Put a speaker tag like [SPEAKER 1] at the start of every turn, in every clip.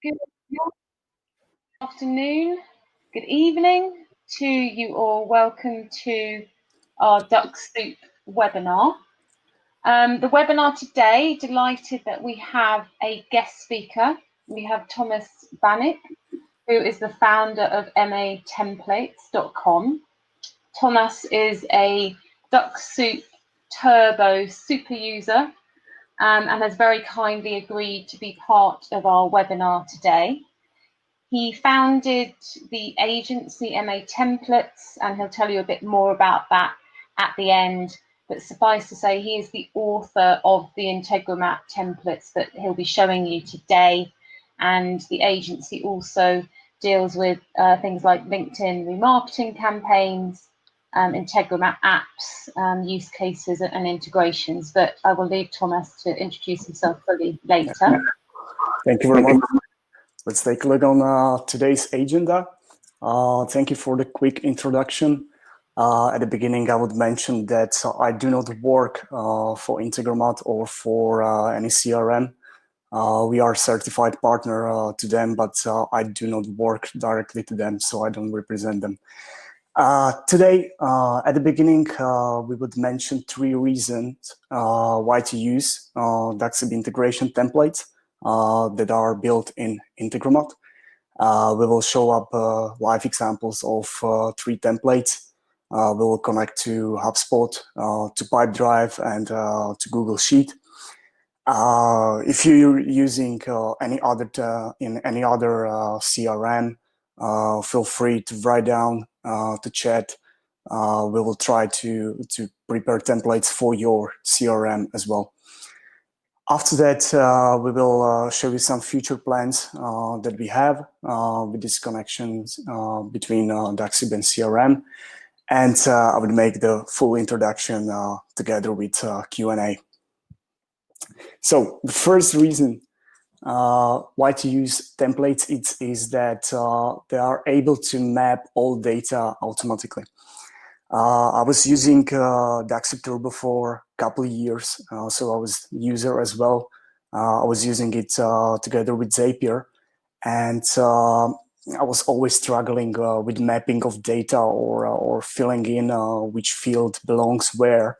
[SPEAKER 1] Good afternoon, good evening to you all. Welcome to our Dux-Soup webinar. The webinar today, delighted that we have a guest speaker. We have Tomas Banik, who is the founder of Templates.com. Tomas is a Dux-Soup Turbo super user and has very kindly agreed to be part of our webinar today. He founded the agency MA Templates, and he'll tell you a bit more about that at the end. But suffice to say, he is the author of the Integromat Templates that he'll be showing you today. And the agency also deals with things like LinkedIn remarketing campaigns, Integromat apps, use cases and integrations. But I will leave Tomas to introduce himself fully later.
[SPEAKER 2] Thank you very much. Let's take a look on today's agenda. Thank you for the quick introduction. At the beginning, I would mention that I do not work for Integromat or for any CRM. We are a certified partner to them, but I do not work directly to them, so I don't represent them. Today, at the beginning, we would mention 3 reasons why to use Dux-Soup integration templates that are built in Integromat. We will show up live examples of 3 templates. We will connect to HubSpot, to Pipedrive, and to Google Sheet. If you're using any other CRM, feel free to write down, to chat. We will try to prepare templates for your CRM as well. After that, we will show you some future plans that we have with these connections between Dux-Soup and CRM. And I would make the full introduction together with Q&A. So the first reason why to use templates is that they are able to map all data automatically. I was using Dux-Soup Turbo for a couple of years, so I was a user as well. I was using it together with Zapier, and I was always struggling with mapping of data or filling in which field belongs where.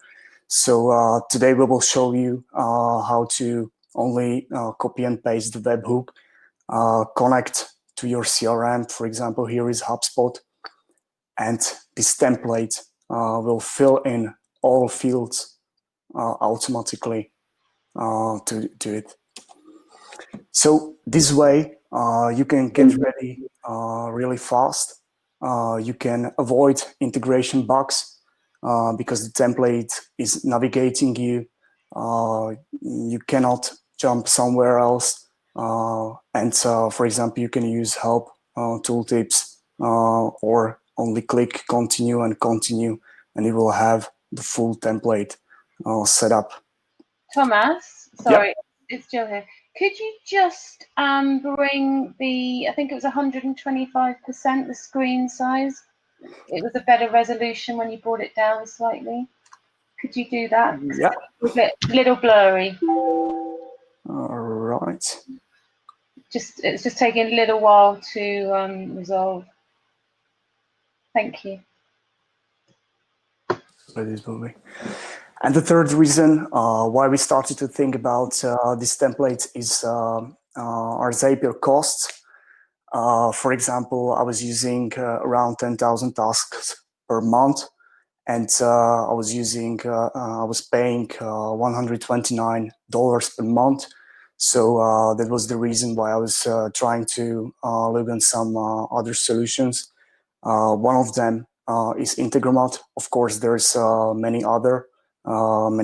[SPEAKER 2] So today we will show you how to only copy and paste the webhook, connect to your CRM. For example, here is HubSpot. And this template will fill in all fields automatically to it. So this way, you can get ready really fast. You can avoid integration bugs because the template is navigating you. You cannot jump somewhere else. And for example, you can use help tooltips or only click continue, and you will have the full template set up.
[SPEAKER 1] Tomas, sorry, yep. It's Jill here. Could you just bring the, I think it was 125%, the screen size? It was a better resolution when you brought it down slightly. Could you do that?
[SPEAKER 2] Yeah.
[SPEAKER 1] It was a little blurry.
[SPEAKER 2] All right.
[SPEAKER 1] It's just taking a little while to resolve. Thank you.
[SPEAKER 2] And the third reason why we started to think about this template is our Zapier costs. For example, I was using around 10,000 tasks per month, and I was paying $129 per month. So that was the reason why I was trying to look at some other solutions. One of them is Integromat. Of course, there's many other on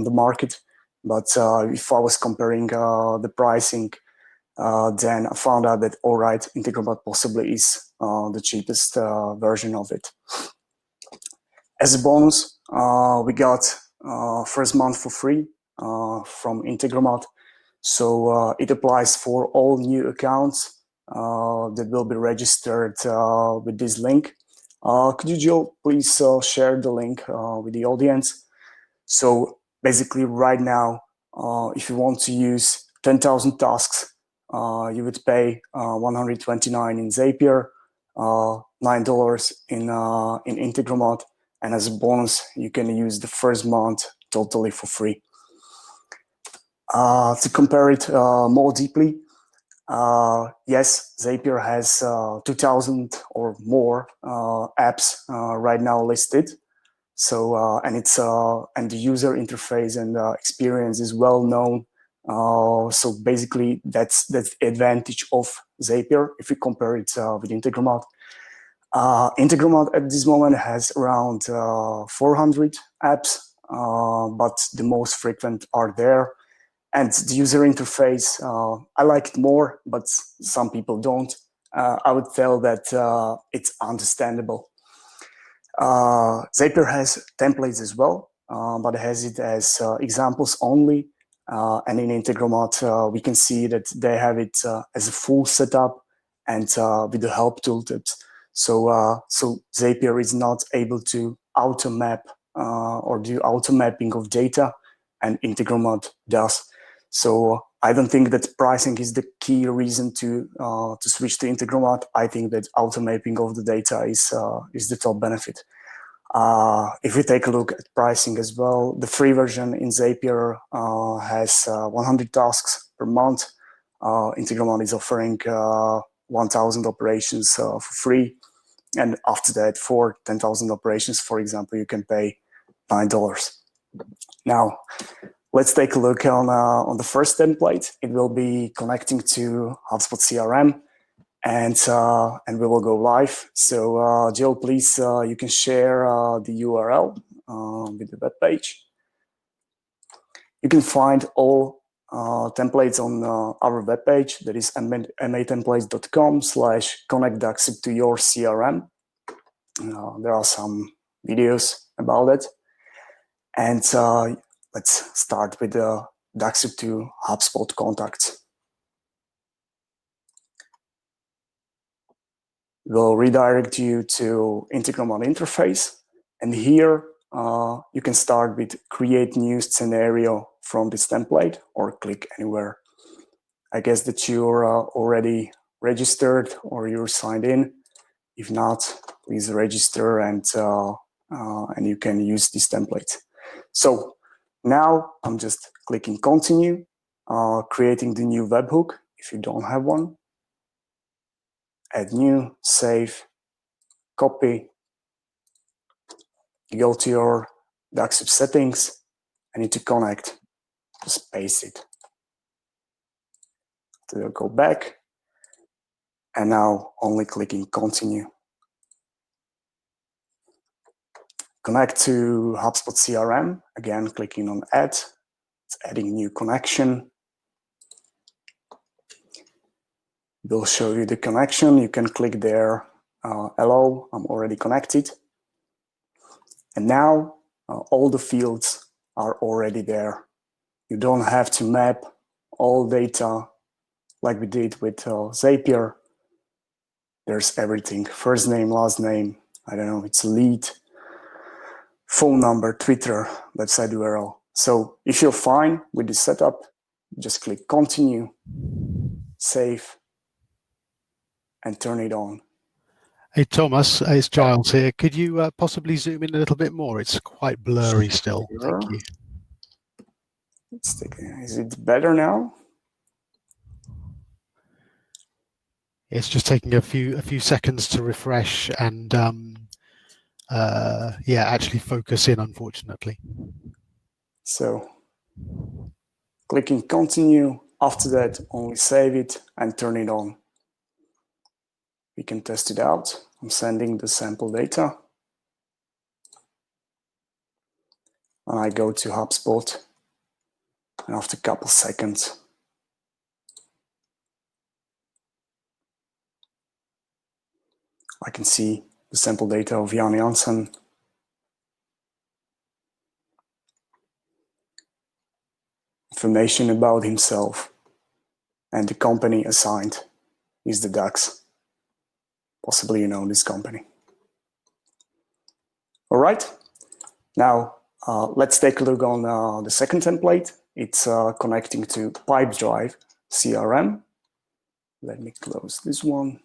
[SPEAKER 2] the market, but if I was comparing the pricing, then I found out that all right, Integromat possibly is the cheapest version of it. As a bonus, we got first month for free from Integromat, so it applies for all new accounts that will be registered with this link. Could you, Jill, please share the link with the audience? So basically right now, if you want to use 10,000 tasks you would pay $129 in Zapier, $9 in Integromat, and as a bonus, you can use the first month totally for free. To compare it more deeply, yes, Zapier has 2,000 or more apps right now listed. So and the user interface and experience is well known. So basically, that's the advantage of Zapier if we compare it with Integromat. Integromat at this moment has around 400 apps, but the most frequent are there. And the user interface, I like it more, but some people don't. I would tell that it's understandable. Zapier has templates as well, but it has it as examples only. And in Integromat, we can see that they have it as a full setup and with the help tooltips. So Zapier is not able to auto-map or do auto-mapping of data, and Integromat does. So I don't think that pricing is the key reason to switch to Integromat. I think that auto-mapping of the data is the top benefit. If we take a look at pricing as well, the free version in Zapier has 100 tasks per month. Integromat is offering 1,000 operations for free. And after that, for 10,000 operations, for example, you can pay $9. Now, let's take a look on the first template. It will be connecting to HubSpot CRM, and we will go live. So, Jill, please, you can share the URL with the web page. You can find all templates on our web page. That is matemplates.com/connect Dux-Soup to your CRM. There are some videos about it. And let's start with the Dux-Soup to HubSpot contacts. We'll redirect you to Integromat interface. And here you can start with create new scenario from this template or click anywhere. I guess that you're already registered or you're signed in. If not, please register and you can use this template. So now I'm just clicking continue, creating the new webhook if you don't have one. Add new, save, copy. You go to your Dux-Soup settings. I need to connect. Just paste it. So go back. And now only clicking continue. Connect to HubSpot CRM. Again, clicking on add. It's adding new connection. We'll show you the connection. You can click there. Hello, I'm already connected. And now all the fields are already there. You don't have to map all data like we did with Zapier. There's everything. First name, last name, I don't know, it's lead, phone number, Twitter, website URL. So if you're fine with this setup, just click continue, save, and turn it on.
[SPEAKER 3] Hey, Thomas, it's Giles here. Could you possibly zoom in a little bit more? It's quite blurry still.
[SPEAKER 2] Sure.
[SPEAKER 3] Thank you.
[SPEAKER 2] Is it better now?
[SPEAKER 3] It's just taking a few seconds to refresh and yeah, actually focus in, unfortunately.
[SPEAKER 2] So clicking continue, after that only save it and turn it on. We can test it out. I'm sending the sample data. And I go to HubSpot, and after a couple seconds, I can see the sample data of Jan Janssen. Information about himself, and the company assigned is the Dux. Possibly you know this company. All right, now let's take a look on the second template. It's connecting to Pipedrive CRM. Let me close this one.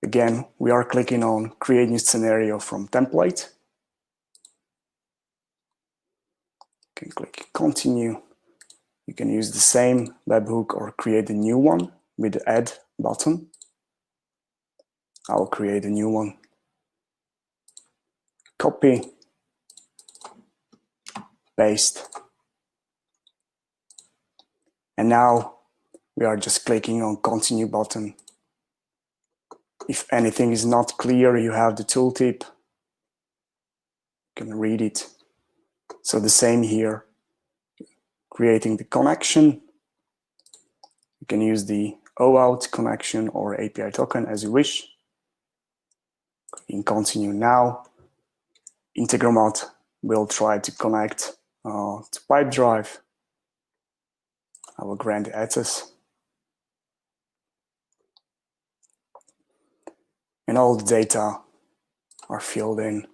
[SPEAKER 2] Again, we are clicking on Create New Scenario from Template. You can click Continue. You can use the same webhook or create a new one with the Add button. I'll create a new one. Copy, paste. And now we are just clicking on Continue button. If anything is not clear, you have the tooltip. You can read it. So the same here. Creating the connection. You can use the OAuth connection or API token as you wish. In Continue now, Integromat will try to connect to Pipedrive. I will grant access. And all the data are filled in.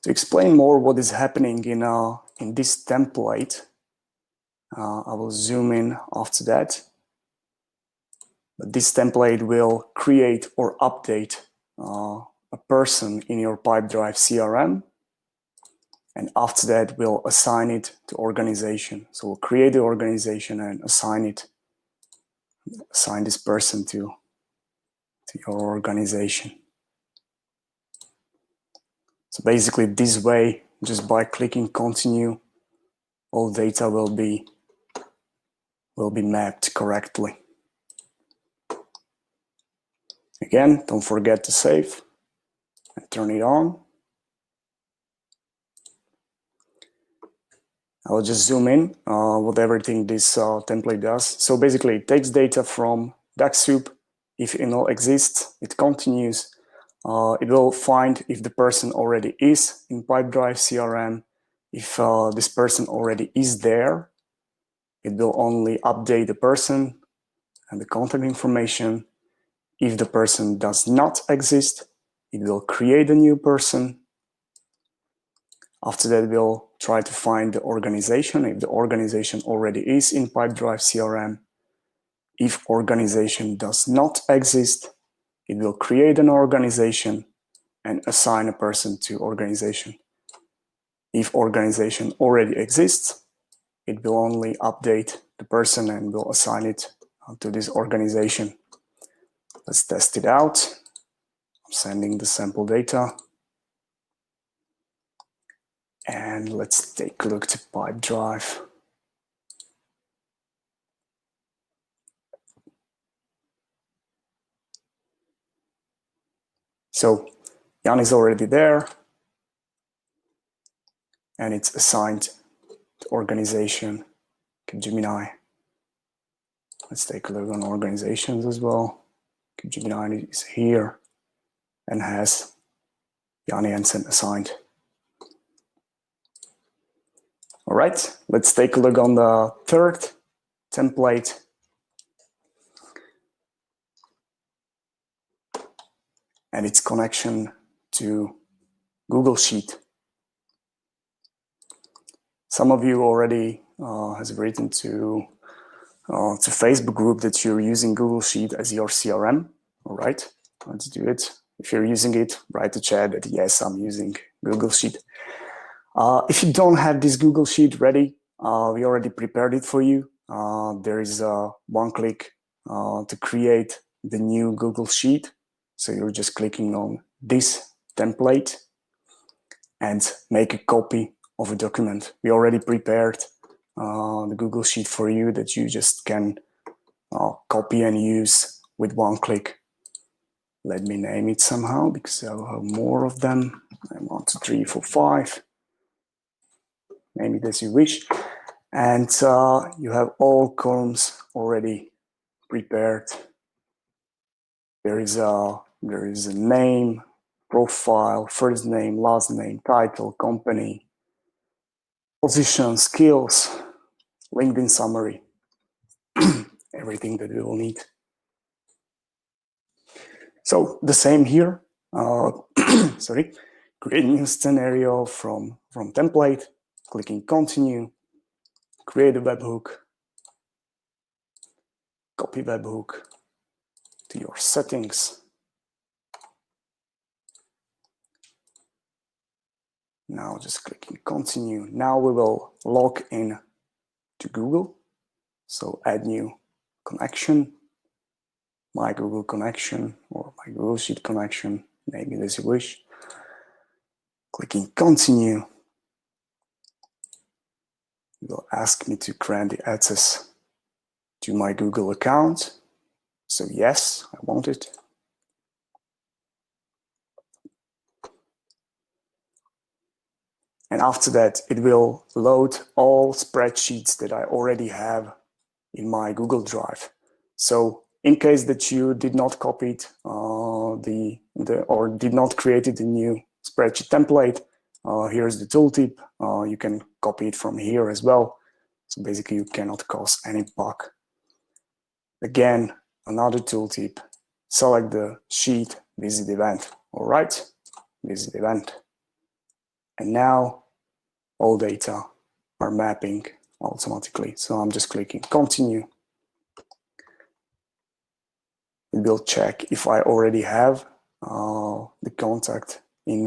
[SPEAKER 2] To explain more what is happening in this template, I will zoom in after that. But this template will create or update a person in your Pipedrive CRM. And after that, we'll assign it to organization. So we'll create the organization and assign this person to your organization. So basically this way, just by clicking Continue, all data will be mapped correctly. Again, don't forget to save and turn it on. I will just zoom in with everything this template does. So basically it takes data from Dux-Soup. If email exists, it continues. It will find if the person already is in Pipedrive CRM. If this person already is there, it will only update the person and the contact information. If the person does not exist, it will create a new person. After that, we'll try to find the organization, if the organization already is in Pipedrive CRM. If organization does not exist, it will create an organization and assign a person to organization. If organization already exists, it will only update the person and will assign it to this organization. Let's test it out. I'm sending the sample data. And let's take a look to Pipedrive. So Jan is already there, and it's assigned to organization, Gemini. Let's take a look on organizations as well. Gemini is here and has Jan Jensen assigned. All right, let's take a look on the third template. And its connection to Google Sheet. Some of you already has written to Facebook group that you're using Google Sheet as your CRM. All right, let's do it. If you're using it, write the chat that yes, I'm using Google Sheet. If you don't have this Google Sheet ready, we already prepared it for you. There is one click to create the new Google Sheet. So you're just clicking on this template and make a copy of a document. We already prepared the Google Sheet for you that you just can copy and use with one click. Let me name it somehow because I'll have more of them. 1, 2, 3, 4, 5. Name it as you wish. And you have all columns already prepared. There is a name, profile, first name, last name, title, company, position, skills, LinkedIn summary, everything that we will need. So the same here. Sorry, create a new scenario from template, clicking continue, create a webhook, copy webhook to your settings. Now just clicking continue. Now we will log in to Google. So add new connection, my Google connection or my Google Sheet connection, name it as you wish. Clicking continue. It will ask me to grant the access to my Google account. So yes, I want it. And after that, it will load all spreadsheets that I already have in my Google Drive. So in case that you did not copy it, or did not create a new spreadsheet template, here's the tooltip. You can copy it from here as well. So basically, you cannot cause any bug. Again, another tooltip: select the sheet, visit event. All right, visit event. And now all data are mapping automatically. So I'm just clicking continue. It will check if I already have the contact in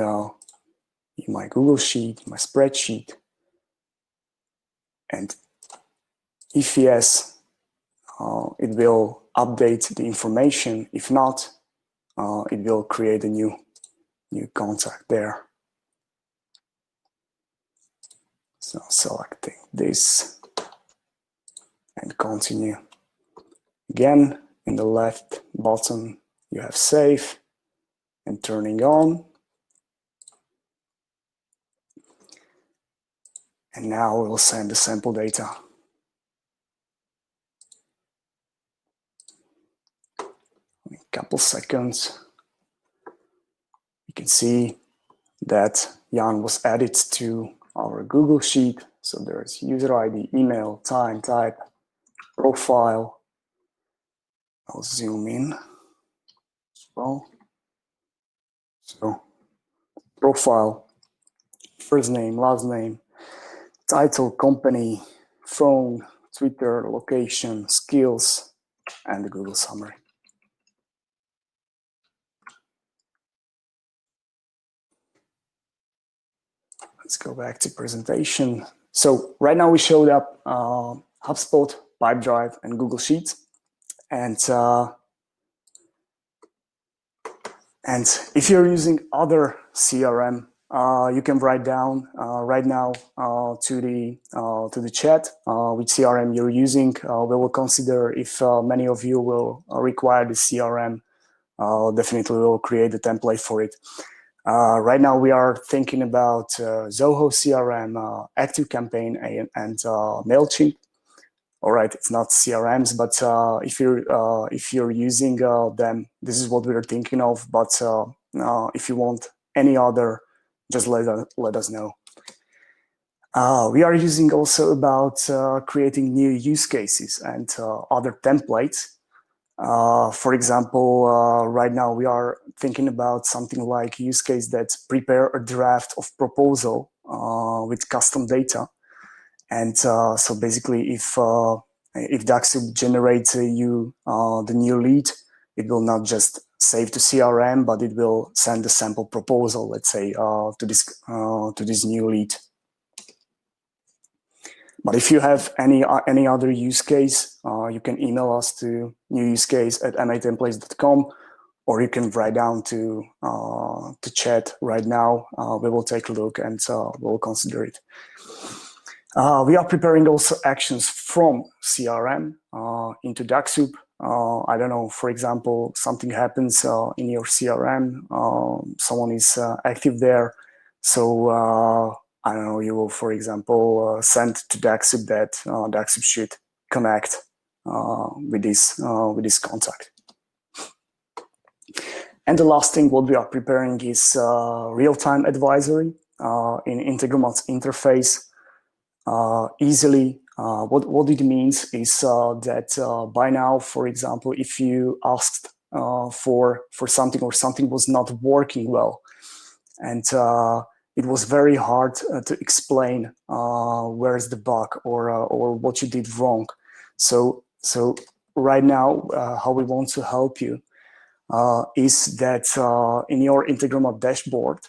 [SPEAKER 2] my Google Sheet, my spreadsheet. And if yes, it will update the information. If not, it will create a new contact there. So selecting this and continue. Again, in the left bottom, you have save and turning on. And now we'll send the sample data. In a couple seconds, you can see that Jan was added to our Google Sheet. So there's user ID, email, time, type, profile. I'll zoom in as well. So profile, first name, last name, title, company, phone, Twitter, location, skills, and the Google summary. Let's go back to presentation. So right now we showed up HubSpot, Pipedrive, and Google Sheets. And if you're using other CRM, you can write down right now to the chat which CRM you're using. We will consider if many of you will require the CRM. Definitely we'll create a template for it. Right now we are thinking about Zoho CRM, ActiveCampaign, and MailChimp. All right, it's not CRMs, but if you're using them, this is what we're thinking of. But if you want any other, just let us know. We are using also about creating new use cases and other templates. For example, right now we are thinking about something like use case that prepare a draft of proposal with custom data. And so basically, if Dux-Soup generates you the new lead, it will not just save to CRM, but it will send a sample proposal, let's say, to this new lead. But if you have any other use case, you can email us to newusecase@matemplates.com, or you can write down to chat right now. We will take a look and we'll consider it. We are preparing also actions from CRM into Dux-Soup. I don't know, for example, something happens in your CRM, someone is active there. So I don't know, you will, for example, send to Dux-Soup that Dux-Soup should connect with this contact. And the last thing what we are preparing is real-time advisory in Integromat's interface. Easily, what it means is that by now, for example, if you asked for something or something was not working well, and it was very hard to explain where's the bug or what you did wrong. So right now, how we want to help you is that in your Integromat dashboard,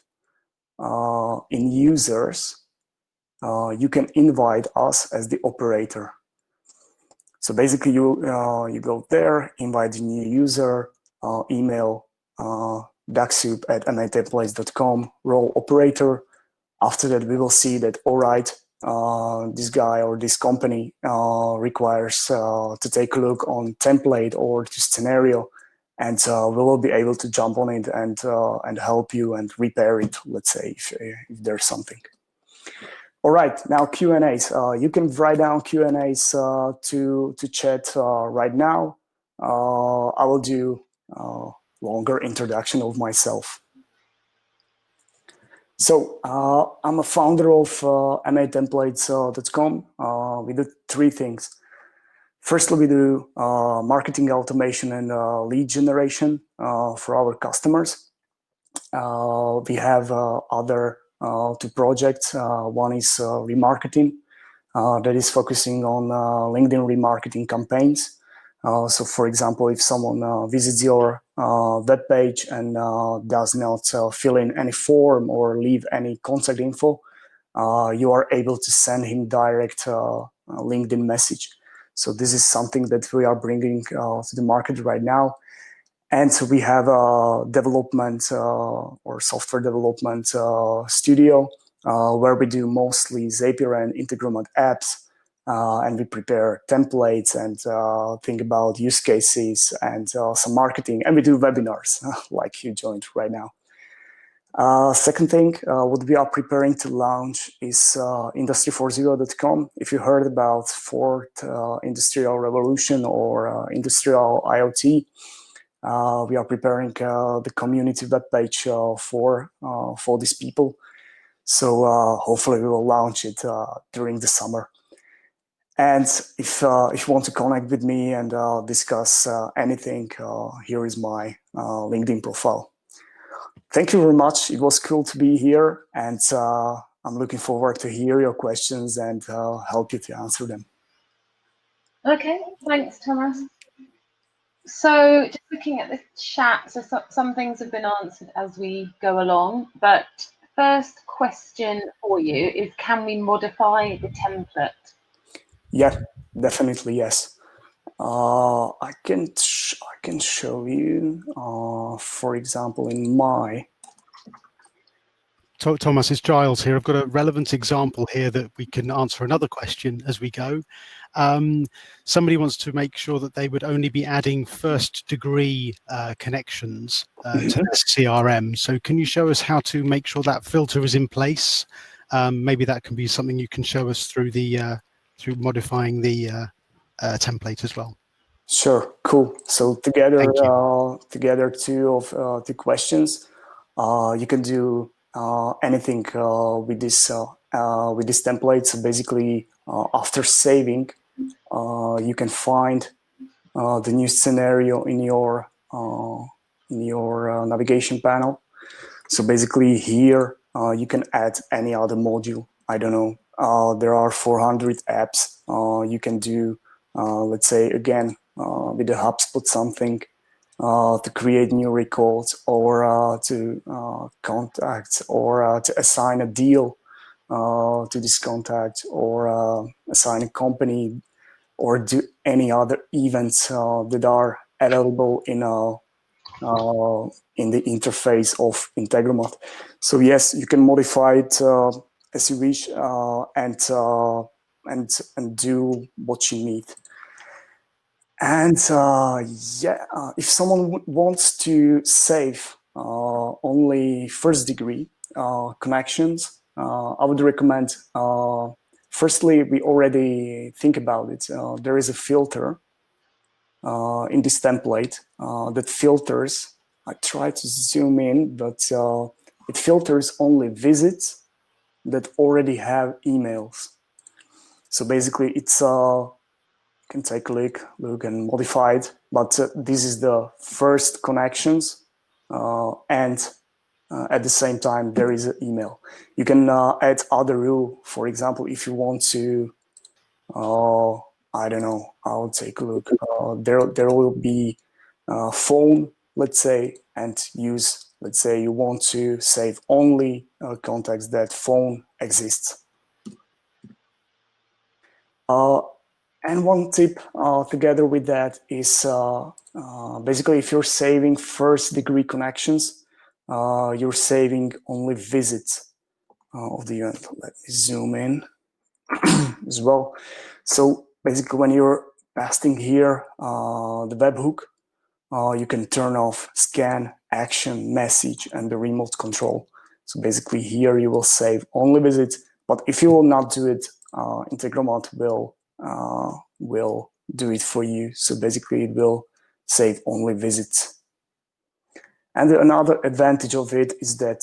[SPEAKER 2] in users, you can invite us as the operator. So basically, you go there, invite a new user, email Dux-Soup@mundane.com, role operator. After that, we will see that, all right, this guy or this company requires to take a look on template or this scenario, and we will be able to jump on it and help you and repair it, let's say, if there's something. All right, now Q&As. You can write down Q&As to chat right now. I will do longer introduction of myself. So I'm a founder of mundane.com. We do three things. Firstly, we do marketing automation and lead generation for our customers. We have other two projects. One is remarketing that is focusing on LinkedIn remarketing campaigns. So, for example, if someone visits your web page and does not fill in any form or leave any contact info, you are able to send him direct LinkedIn message. So this is something that we are bringing to the market right now. And so we have a development or software development studio where we do mostly Zapier and Integromat apps. And we prepare templates and think about use cases and some marketing. And we do webinars like you joined right now. Second thing, what we are preparing to launch is industry40.com. If you heard about fourth industrial revolution or industrial IoT, we are preparing the community webpage for these people. So hopefully we will launch it during the summer. And if you want to connect with me and discuss anything, here is my LinkedIn profile. Thank you very much. It was cool to be here, and I'm looking forward to hear your questions and help you to answer them.
[SPEAKER 1] Okay, thanks, Tomas. So just looking at the chat, so some things have been answered as we go along, but first question for you is, can we modify the template?
[SPEAKER 2] Yeah, definitely, yes. I can show you, for example, in my...
[SPEAKER 3] Tomas, it's Giles here. I've got a relevant example here that we can answer another question as we go. Somebody wants to make sure that they would only be adding first degree connections to the CRM. So can you show us how to make sure that filter is in place? Maybe that can be something you can show us through the through modifying the template as well.
[SPEAKER 2] Sure, cool. So together two questions. You can do anything with this template. So basically, after saving, you can find the new scenario in your navigation panel. So basically, here you can add any other module. I don't know. There are 400 apps. You can do, let's say, again, with the HubSpot something to create new records or to contact or to assign a deal to this contact or assign a company or do any other events that are available in the interface of Integromat. So yes, you can modify it as you wish and do what you need. And if someone wants to save only first degree connections, I would recommend, firstly, we already think about it. There is a filter in this template that filters, I try to zoom in, but it filters only visits that already have emails. So basically it's can take a look and modify it, but this is the first connections and at the same time there is an email. You can add other rule. For example, if you want to, I don't know, I'll take a look. There will be phone, let's say, and use, let's say you want to save only contacts that phone exists. And one tip together with that is basically if you're saving first degree connections, you're saving only visits of the unit. Let me zoom in as well. So basically when you're pasting here the webhook, you can turn off scan, action, message, and the remote control. So basically here you will save only visits, but if you will not do it, Integromat will do it for you. So basically it will save only visits. And another advantage of it is that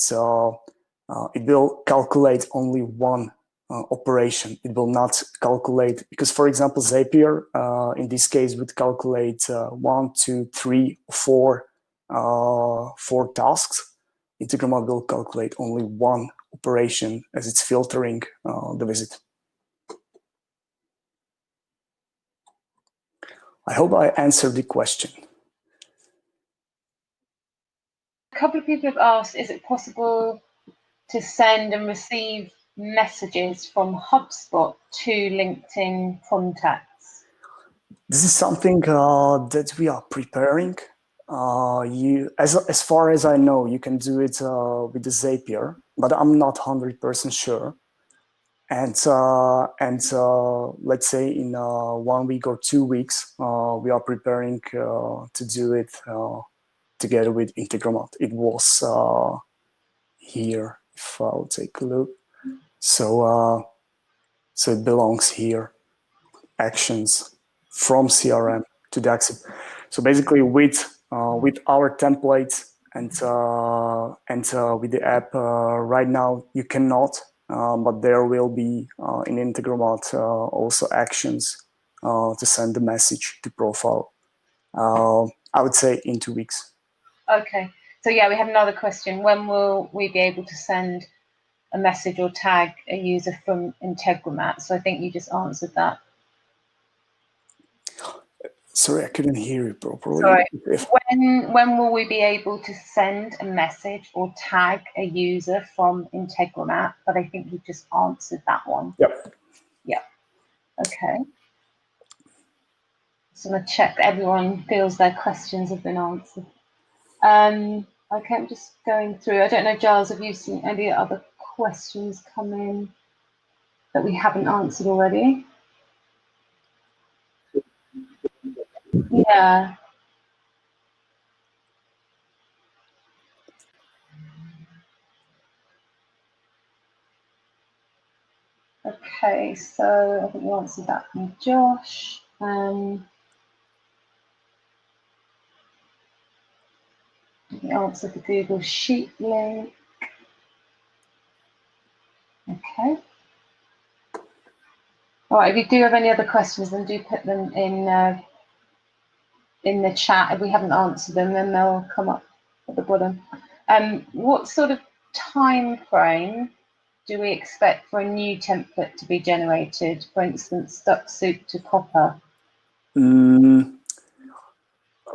[SPEAKER 2] it will calculate only one operation. It will not calculate, because for example, Zapier in this case would calculate 1, 2, 3, 4 tasks. Integromat will calculate only one operation as it's filtering the visit. I hope I answered the question.
[SPEAKER 1] A couple of people have asked, is it possible to send and receive messages from HubSpot to LinkedIn contacts?
[SPEAKER 2] This is something that we are preparing. As far as I know, you can do it with the Zapier, but I'm not 100% sure. And let's say in 1 week or 2 weeks, we are preparing to do it together with Integromat. It was here, if I'll take a look. So it belongs here, actions from CRM to Dux-Soup. So basically with our templates and with the app right now, you cannot, but there will be in Integromat also actions to send the message to profile. I would say in 2 weeks.
[SPEAKER 1] Okay, so yeah, we have another question. When will we be able to send a message or tag a user from Integromat? So I think you just answered that.
[SPEAKER 2] Sorry, I couldn't hear you properly.
[SPEAKER 1] Sorry. When will we be able to send a message or tag a user from Integromat? But I think you just answered that one.
[SPEAKER 2] Yep.
[SPEAKER 1] Yeah. Okay. So I'm going to check that everyone feels their questions have been answered. Okay, I'm just going through. I don't know, Giles, have you seen any other questions come in that we haven't answered already? Yeah. Okay, so I think we answered that from Josh. The answer the Google Sheet link. Okay. All right, if you do have any other questions, then do put them in the chat. If we haven't answered them, then they'll come up at the bottom. What sort of time frame do we expect for a new template to be generated? For instance, Dux-Soup to Copper.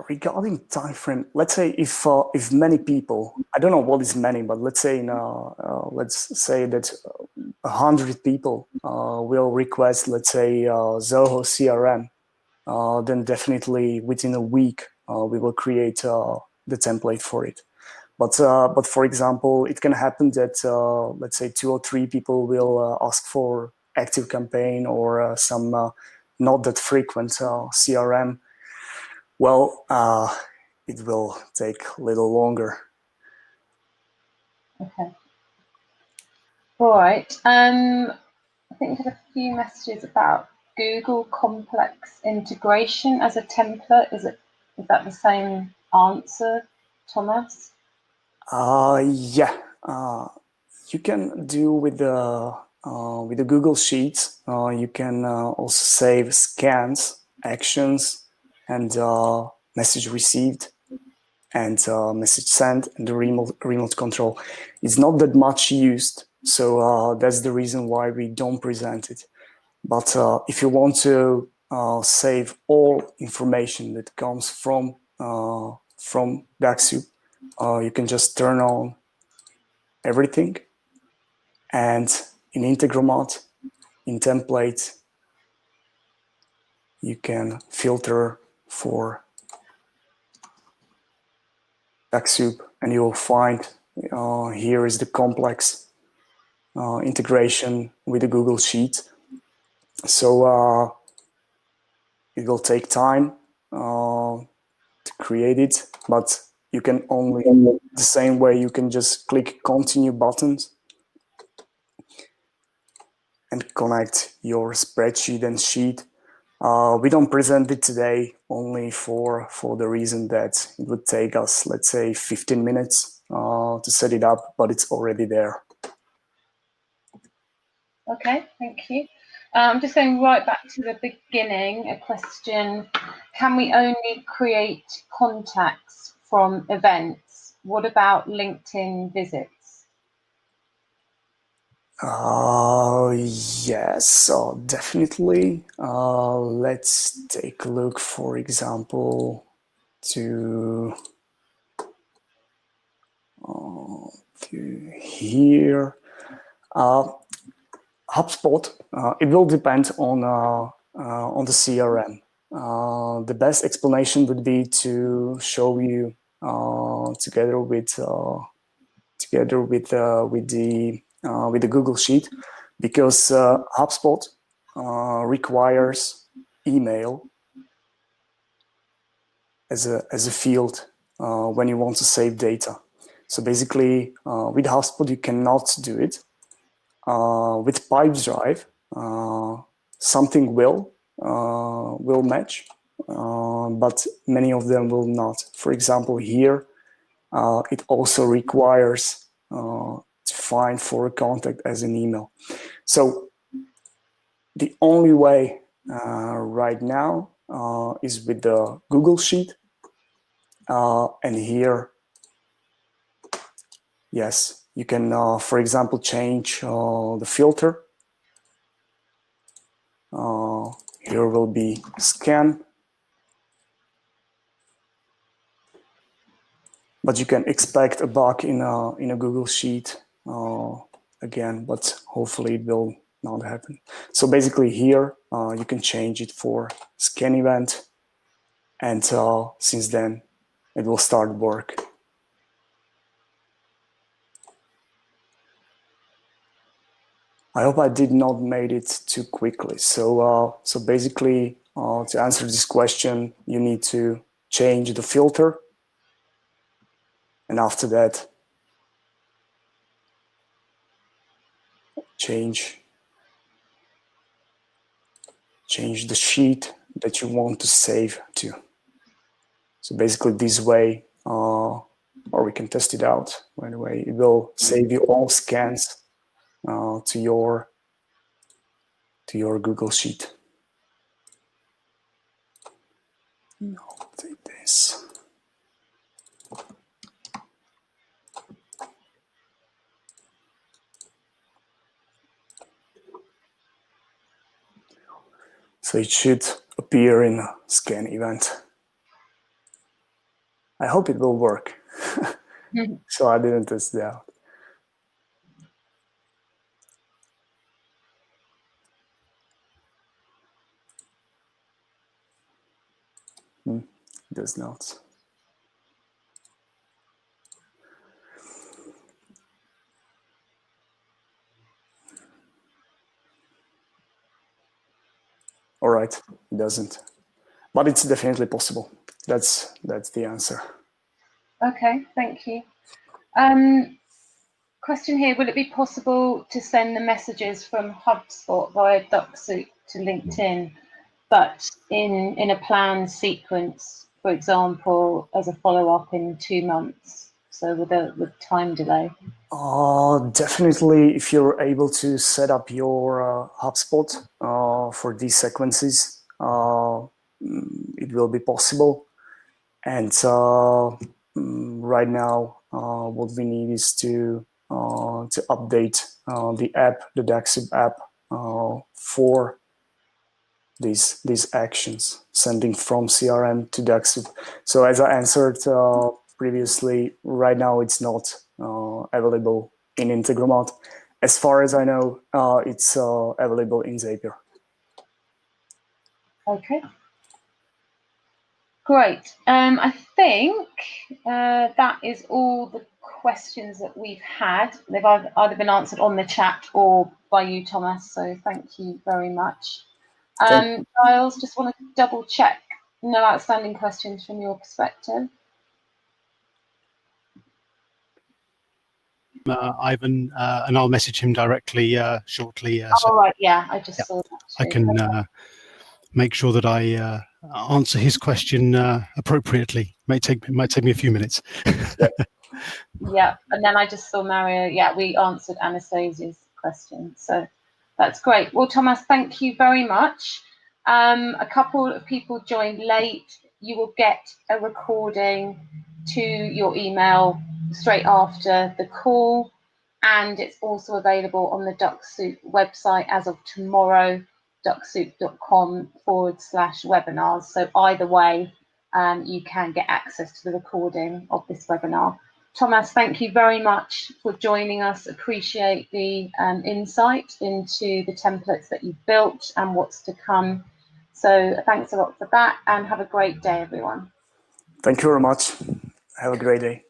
[SPEAKER 2] Regarding time frame, let's say if many people, I don't know what is many, but let's say let's say that 100 people will request, let's say Zoho CRM, then definitely within a week we will create the template for it. But for example, it can happen that let's say 2 or 3 people will ask for active campaign or some not that frequent CRM. Well, it will take a little longer.
[SPEAKER 1] Okay. All right. I think we had a few messages about Google complex integration as a template. Is that the same answer, Thomas?
[SPEAKER 2] Yeah. You can do with the Google Sheets. You can also save scans, actions, and message received. and message send and the remote control is not that much used. So that's the reason why we don't present it. But if you want to save all information that comes from Dux-Soup, you can just turn on everything, and in Integromat, in templates, you can filter for Dux-Soup, and you will find here is the complex integration with the Google Sheet. So it will take time to create it, but you can only, the same way, you can just click continue buttons and connect your spreadsheet and sheet. We don't present it today only for the reason that it would take us, let's say, 15 minutes to set it up, but it's already there.
[SPEAKER 1] Okay, thank you. I'm just going right back to the beginning, a question. Can we only create contacts from events? What about LinkedIn visits?
[SPEAKER 2] Yes, definitely. Let's take a look, for example, to here. HubSpot, it will depend on the CRM. The best explanation would be to show you together with the Google Sheet, because HubSpot requires email as a field when you want to save data. So basically, with HubSpot you cannot do it. With Pipedrive, something will match, but many of them will not. For example, here it also requires to find for a contact as an email. So the only way right now is with the Google Sheet, and here, yes, you can, for example, change the filter. Here will be scan, but you can expect a bug in a Google Sheet again, but hopefully it will not happen. So basically here you can change it for scan event, and since then it will start work. I hope I did not made it too quickly. So basically, to answer this question, you need to change the filter, and after that, change the sheet that you want to save to. So basically, this way, or we can test it out. Anyway, it will save you all scans to your Google Sheet. I'll take this. So it should appear in a scan event. I hope it will work. So I didn't test it out. It does not. All right, it doesn't. But it's definitely possible. That's the answer.
[SPEAKER 1] Okay, thank you. Question here, will it be possible to send the messages from HubSpot via Dux-Soup to LinkedIn, but in a planned sequence, for example, as a follow-up in 2 months, so with time delay?
[SPEAKER 2] Definitely, if you're able to set up your HubSpot for these sequences, it will be possible. And right now, what we need is to update the app, the Dux-Soup app, for these actions, sending from CRM to Dux-Soup. So as I answered previously, right now it's not available in Integromat. As far as I know, it's available in Zapier.
[SPEAKER 1] Okay. Great. I think that is all the questions that we've had. They've either been answered on the chat or by you, Thomas. So thank you very much. Giles, just want to double check. No outstanding questions from your perspective.
[SPEAKER 3] Ivan, and I'll message him directly shortly.
[SPEAKER 1] All right, yeah, I just saw that too.
[SPEAKER 3] I can make sure that I answer his question appropriately. It might take me a few minutes.
[SPEAKER 1] Yeah, and then I just saw Mario. Yeah, we answered Anastasia's question, so that's great. Well, Thomas, thank you very much. A couple of people joined late. You will get a recording to your email straight after the call, and it's also available on the Dux-Soup website as of tomorrow, ducksoup.com/webinars. So either way, you can get access to the recording of this webinar. Thomas, thank you very much for joining us. Appreciate the insight into the templates that you've built and what's to come. So thanks a lot for that, and have a great day, everyone.
[SPEAKER 2] Thank you very much. Have a great day.